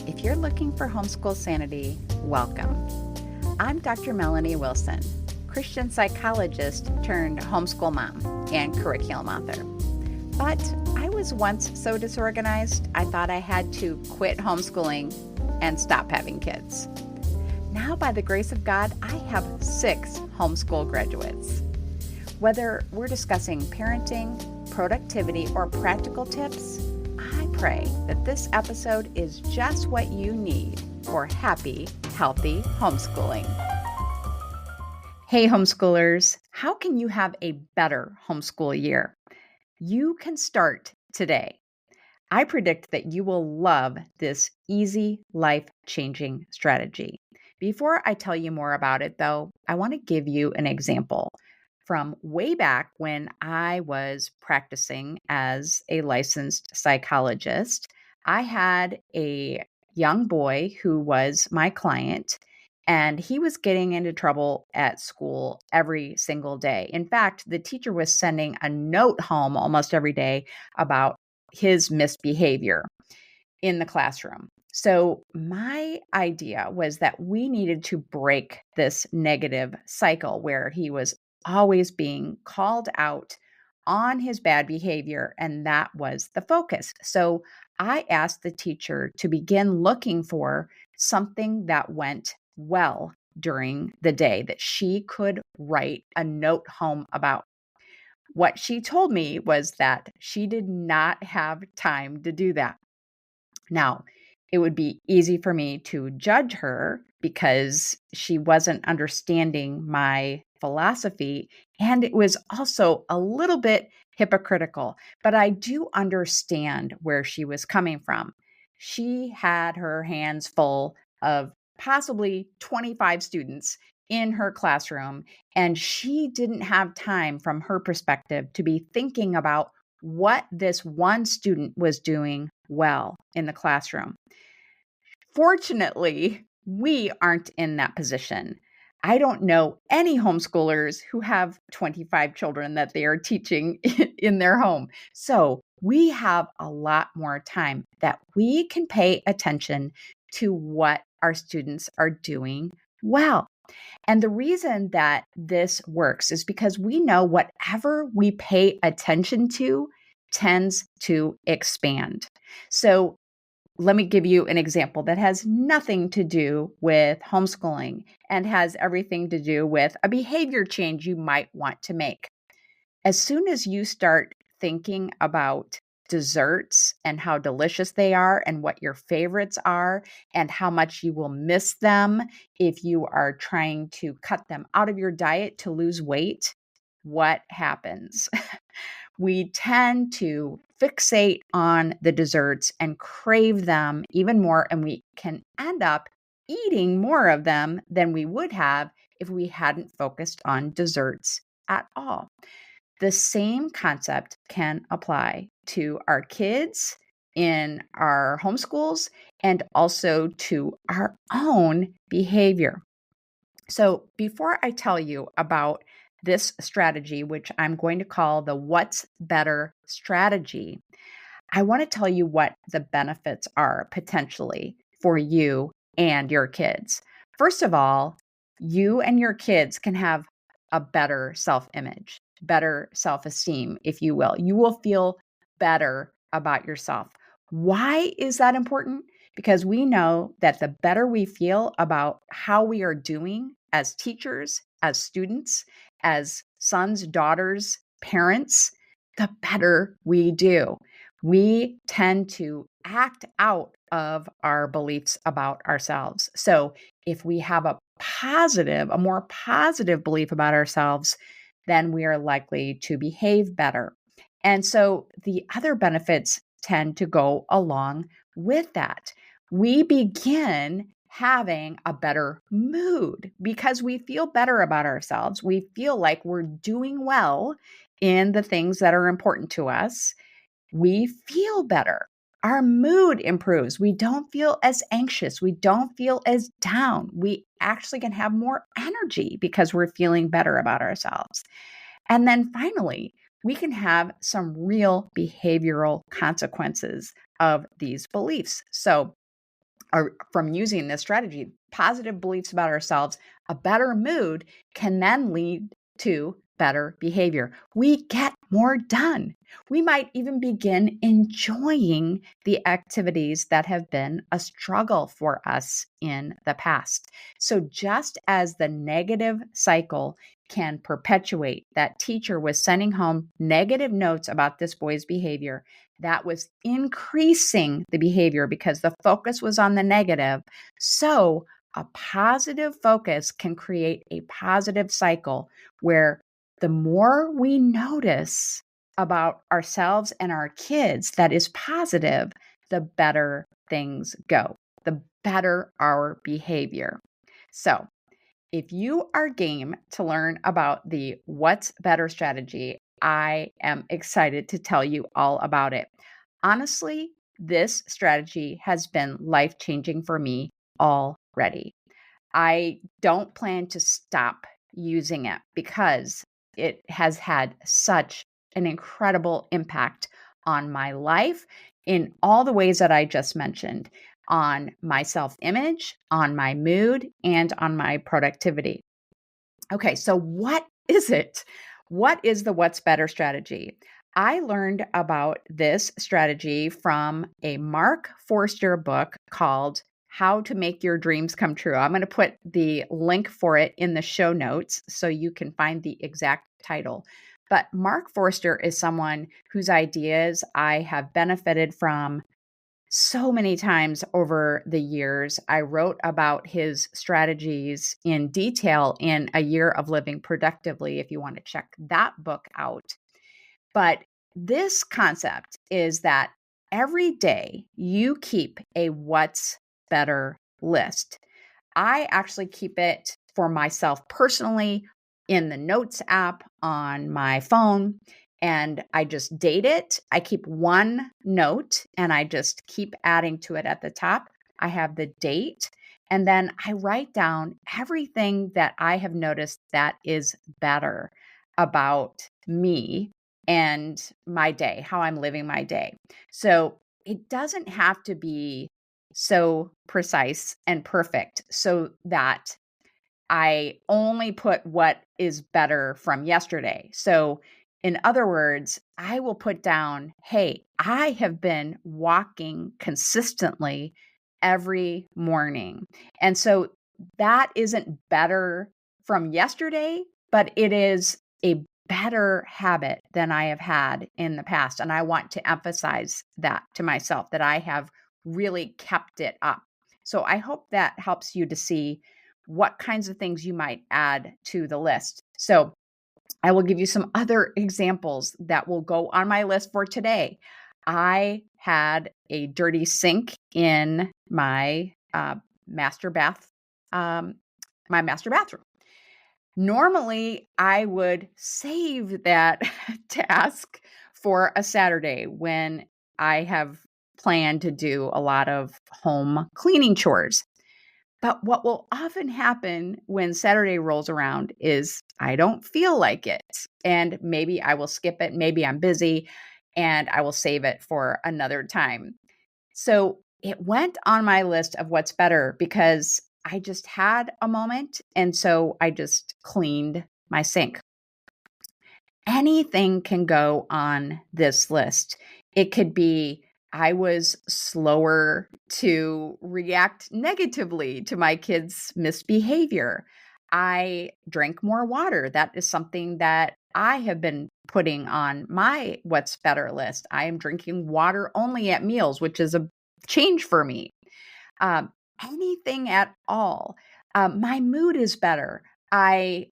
If you're looking for homeschool sanity, welcome. I'm Dr. Melanie Wilson, Christian psychologist turned homeschool mom and curriculum author. But I was once so disorganized, I thought I had to quit homeschooling and stop having kids. Now, by the grace of God, I have 6 homeschool graduates. Whether we're discussing parenting, productivity, or practical tips, I pray that this episode is just what you need for happy, healthy homeschooling. Hey, homeschoolers, how can you have a better homeschool year? You can start today. I predict that you will love this easy, life-changing strategy. Before I tell you more about it, though, I want to give you an example from way back when I was practicing as a licensed psychologist. I had a young boy who was my client, and he was getting into trouble at school every single day. In fact, the teacher was sending a note home almost every day about his misbehavior in the classroom. So my idea was that we needed to break this negative cycle where he was always being called out on his bad behavior, and that was the focus. So I asked the teacher to begin looking for something that went well during the day that she could write a note home about. What she told me was that she did not have time to do that. Now, it would be easy for me to judge her because she wasn't understanding my philosophy, and it was also a little bit hypocritical, but I do understand where she was coming from. She had her hands full of possibly 25 students in her classroom, and she didn't have time from her perspective to be thinking about what this one student was doing well in the classroom. Fortunately, we aren't in that position. I don't know any homeschoolers who have 25 children that they are teaching in their home. So we have a lot more time that we can pay attention to what our students are doing well. And the reason that this works is because we know whatever we pay attention to tends to expand. So let me give you an example that has nothing to do with homeschooling and has everything to do with a behavior change you might want to make. As soon as you start thinking about desserts and how delicious they are and what your favorites are and how much you will miss them if you are trying to cut them out of your diet to lose weight, what happens? We tend to fixate on the desserts and crave them even more, and we can end up eating more of them than we would have if we hadn't focused on desserts at all. The same concept can apply to our kids in our homeschools and also to our own behavior. So before I tell you about this strategy, which I'm going to call the What's Better strategy, I want to tell you what the benefits are potentially for you and your kids. First of all, you and your kids can have a better self-image, better self-esteem, if you will. You will feel better about yourself. Why is that important? Because we know that the better we feel about how we are doing as teachers, as students, as sons, daughters, parents, the better we do. We tend to act out of our beliefs about ourselves. So if we have a more positive belief about ourselves, then we are likely to behave better. And so the other benefits tend to go along with that. We begin having a better mood because we feel better about ourselves. We feel like we're doing well in the things that are important to us. We feel better. Our mood improves. We don't feel as anxious. We don't feel as down. We actually can have more energy because we're feeling better about ourselves. And then finally, we can have some real behavioral consequences of these beliefs. So or from using this strategy, positive beliefs about ourselves, a better mood can then lead to better behavior. We get more done. We might even begin enjoying the activities that have been a struggle for us in the past. So, just as the negative cycle can perpetuate, that teacher was sending home negative notes about this boy's behavior, that was increasing the behavior because the focus was on the negative. So, a positive focus can create a positive cycle where the more we notice about ourselves and our kids that is positive, the better things go, the better our behavior. So, if you are game to learn about the What's Better strategy, I am excited to tell you all about it. Honestly, this strategy has been life changing for me already. I don't plan to stop using it because it has had such an incredible impact on my life in all the ways that I just mentioned, on my self image, on my mood, and on my productivity. Okay, so what is it? What is the What's Better strategy? I learned about this strategy from a Mark Forster book called How to Make Your Dreams Come True. I'm going to put the link for it in the show notes so you can find the exact title. But Mark Forster is someone whose ideas I have benefited from so many times over the years. I wrote about his strategies in detail in A Year of Living Productively, if you want to check that book out. But this concept is that every day you keep a What's Better list. I actually keep it for myself personally in the Notes app on my phone, and I just date it. I keep one note and I just keep adding to it at the top. I have the date, and then I write down everything that I have noticed that is better about me and my day, how I'm living my day. So it doesn't have to be so precise and perfect so that I only put what is better from yesterday. So, in other words, I will put down, hey, I have been walking consistently every morning. And so that isn't better from yesterday, but it is a better habit than I have had in the past. And I want to emphasize that to myself, that I have really kept it up. So I hope that helps you to see what kinds of things you might add to the list. So I will give you some other examples that will go on my list for today. I had a dirty sink in my master bath, my master bathroom. Normally, I would save that task for a Saturday when I have planned to do a lot of home cleaning chores. But what will often happen when Saturday rolls around is I don't feel like it. And maybe I will skip it. Maybe I'm busy and I will save it for another time. So it went on my list of what's better because I just had a moment. And so I just cleaned my sink. Anything can go on this list. It could be I was slower to react negatively to my kids' misbehavior. I drank more water. That is something that I have been putting on my What's Better list. I am drinking water only at meals, which is a change for me. Um, Anything at all. My mood is better. I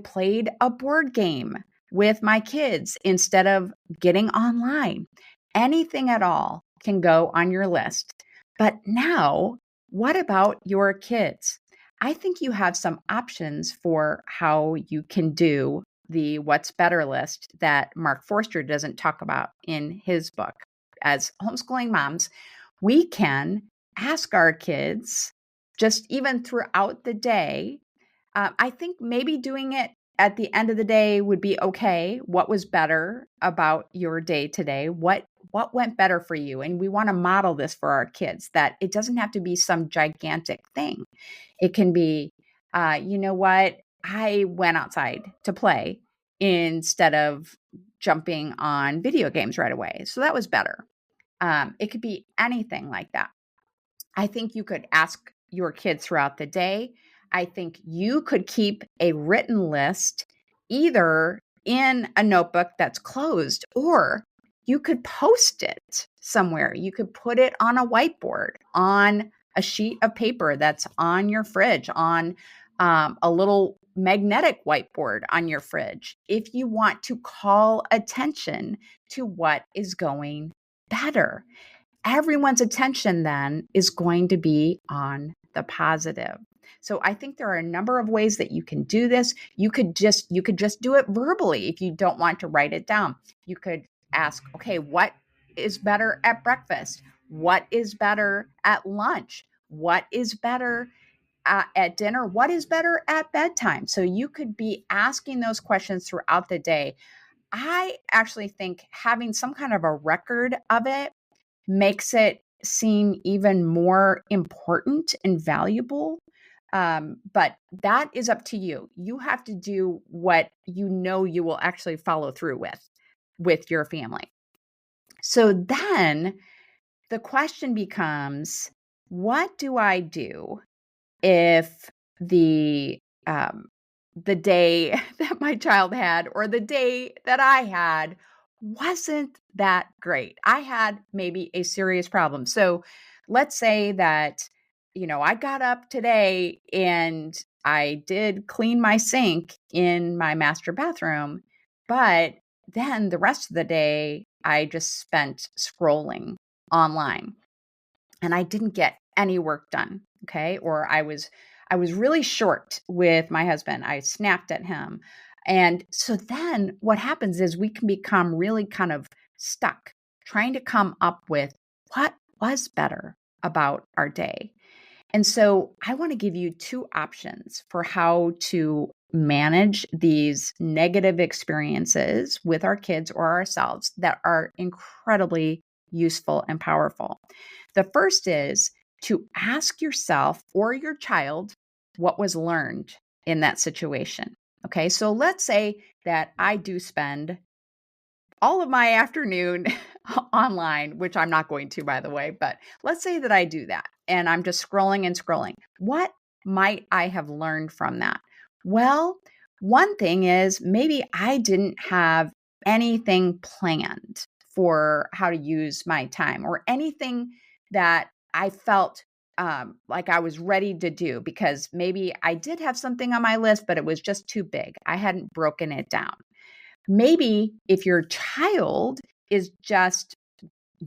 played a board game with my kids instead of getting online. Anything at all can go on your list. But now, what about your kids? I think you have some options for how you can do the What's Better list that Mark Forster doesn't talk about in his book. As homeschooling moms, we can ask our kids just even throughout the day. I think maybe doing it at the end of the day would be okay. What was better about your day today? what went better for you? And we want to model this for our kids, that it doesn't have to be some gigantic thing. It can be, you know what? I went outside to play instead of jumping on video games right away. So that was better. It could be anything like that. I think you could ask your kids throughout the day. I think you could keep a written list either in a notebook that's closed, or you could post it somewhere. You could put it on a whiteboard, on a sheet of paper that's on your fridge, on a little magnetic whiteboard on your fridge, if you want to call attention to what is going better. Everyone's attention then is going to be on the positive. So I think there are a number of ways that you can do this. You could just do it verbally if you don't want to write it down. You could ask, okay, what is better at breakfast? What is better at lunch? What is better at dinner? What is better at bedtime? So you could be asking those questions throughout the day. I actually think having some kind of a record of it makes it seem even more important and valuable. But that is up to you. You have to do what you know you will actually follow through with your family. So then the question becomes, what do I do if the day that my child had, or the day that I had, wasn't that great? I had maybe a serious problem. So let's say that, I got up today and I did clean my sink in my master bathroom, but then the rest of the day I just spent scrolling online and I didn't get any work done. Okay. Or I was really short with my husband. I snapped at him. And so then what happens is we can become really kind of stuck trying to come up with what was better about our day. And so I want to give you two options for how to manage these negative experiences with our kids or ourselves that are incredibly useful and powerful. The first is to ask yourself or your child what was learned in that situation. Okay, so let's say that I do spend all of my afternoon online, which I'm not going to, by the way, but let's say that I do that and I'm just scrolling and scrolling. What might I have learned from that? Well, one thing is maybe I didn't have anything planned for how to use my time, or anything that I felt like I was ready to do, because maybe I did have something on my list, but it was just too big. I hadn't broken it down. Maybe if your child is just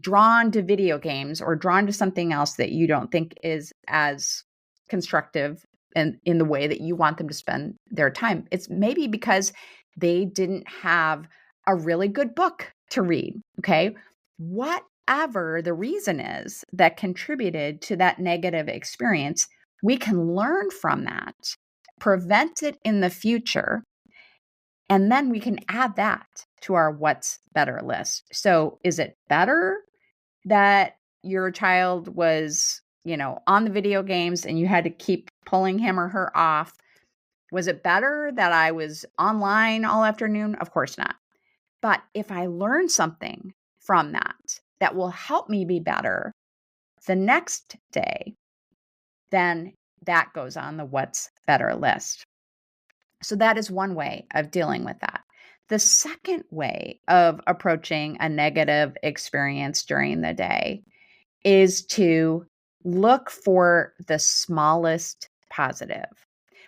drawn to video games or drawn to something else that you don't think is as constructive and in the way that you want them to spend their time, it's maybe because they didn't have a really good book to read. Okay. Whatever the reason is that contributed to that negative experience, we can learn from that, prevent it in the future, and then we can add that to our what's better list. So is it better that your child was, on the video games and you had to keep pulling him or her off? Was it better that I was online all afternoon? Of course not. But if I learn something from that will help me be better the next day, then that goes on the what's better list. So that is one way of dealing with that. The second way of approaching a negative experience during the day is to look for the smallest positive.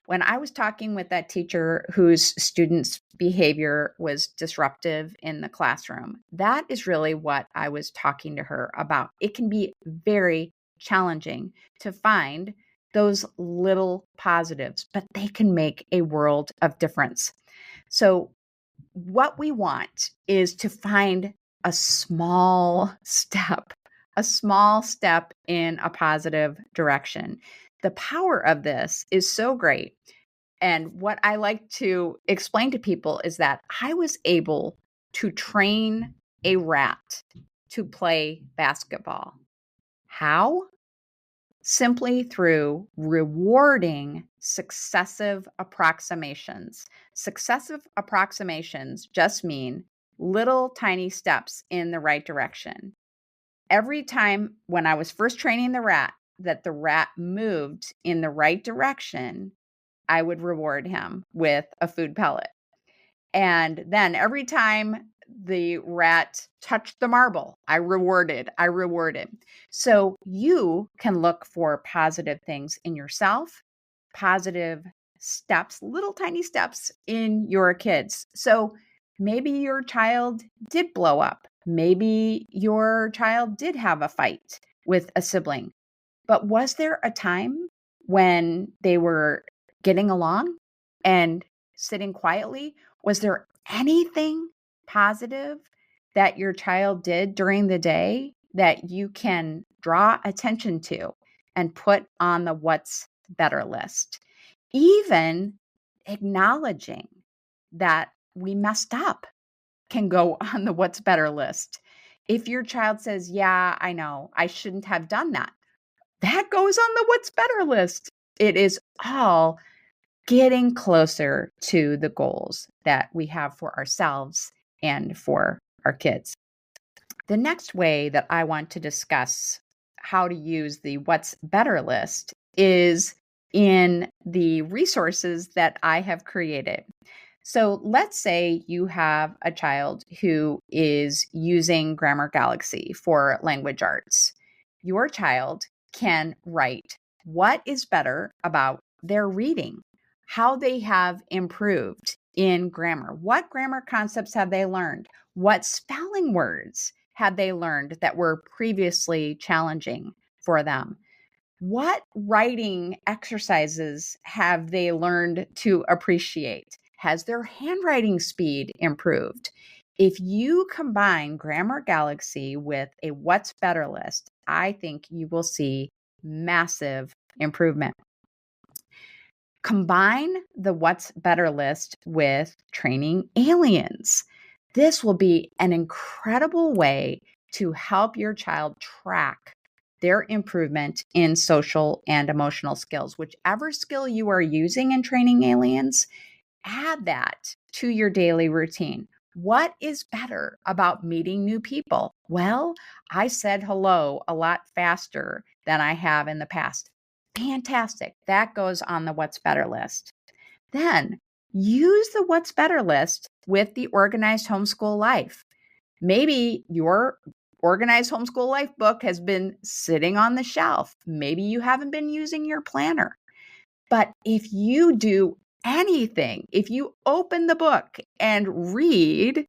When I was talking with that teacher whose students' behavior was disruptive in the classroom, that is really what I was talking to her about. It can be very challenging to find those little positives, but they can make a world of difference. So what we want is to find a small step in a positive direction. The power of this is so great. And what I like to explain to people is that I was able to train a rat to play basketball. How? Simply through rewarding successive approximations. Successive approximations just mean little tiny steps in the right direction. Every time when I was first training the rat, that the rat moved in the right direction, I would reward him with a food pellet. And then every time the rat touched the marble, I rewarded. So you can look for positive things in yourself, positive steps, little tiny steps in your kids. So maybe your child did blow up. Maybe your child did have a fight with a sibling. But was there a time when they were getting along and sitting quietly? Was there anything positive that your child did during the day that you can draw attention to and put on the what's better list? Even acknowledging that we messed up can go on the what's better list. If your child says, yeah, I know, I shouldn't have done that, that goes on the what's better list. It is all getting closer to the goals that we have for ourselves and for our kids. The next way that I want to discuss how to use the what's better list is in the resources that I have created. So let's say you have a child who is using Grammar Galaxy for language arts. Your child can write what is better about their reading, how they have improved in grammar, what grammar concepts have they learned, what spelling words have they learned that were previously challenging for them, what writing exercises have they learned to appreciate, has their handwriting speed improved. If you combine Grammar Galaxy with a what's better list, I think you will see massive improvement. Combine the what's better list with training aliens. This will be an incredible way to help your child track their improvement in social and emotional skills. Whichever skill you are using in training aliens, add that to your daily routine. What is better about meeting new people? Well, I said hello a lot faster than I have in the past. Fantastic. That goes on the what's better list. Then use the what's better list with the Organized Homeschool Life. Maybe your Organized Homeschool Life book has been sitting on the shelf. Maybe you haven't been using your planner. But if you do anything, if you open the book and read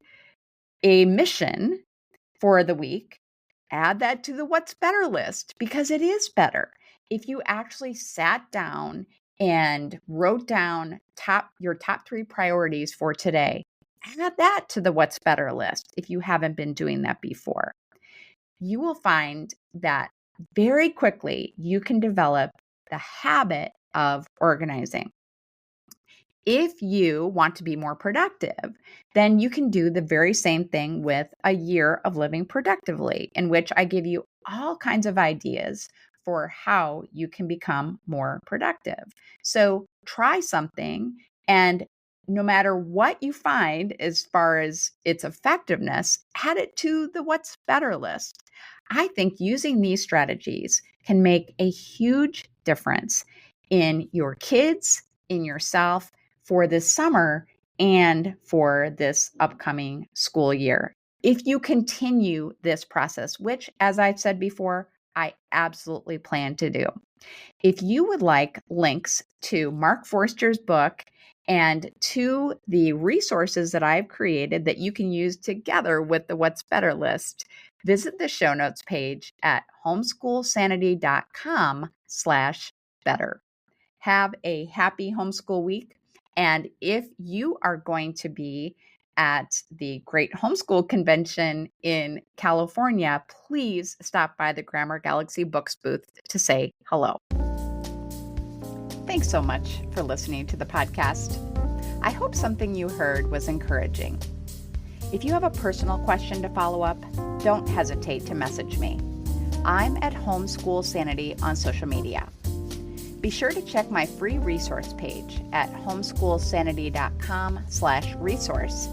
a mission for the week, add that to the what's better list because it is better. If you actually sat down and wrote down your top 3 priorities for today, add that to the what's better list if you haven't been doing that before. You will find that very quickly you can develop the habit of organizing. If you want to be more productive, then you can do the very same thing with a year of living productively, in which I give you all kinds of ideas for how you can become more productive. So try something, and no matter what you find as far as its effectiveness, add it to the what's better list. I think using these strategies can make a huge difference in your kids, in yourself, for this summer and for this upcoming school year. If you continue this process, which, as I said before, I absolutely plan to do. If you would like links to Mark Forster's book and to the resources that I've created that you can use together with the What's Better list, visit the show notes page at homeschoolsanity.com/better. Have a happy homeschool week. And if you are going to be at the Great Homeschool Convention in California, please stop by the Grammar Galaxy Books booth to say hello. Thanks so much for listening to the podcast. I hope something you heard was encouraging. If you have a personal question to follow up, don't hesitate to message me. I'm at Homeschool Sanity on social media. Be sure to check my free resource page at homeschoolsanity.com/resource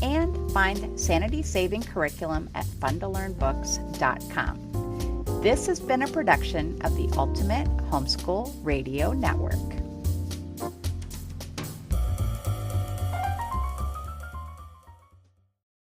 and find sanity-saving curriculum at funtolearnbooks.com. This has been a production of the Ultimate Homeschool Radio Network.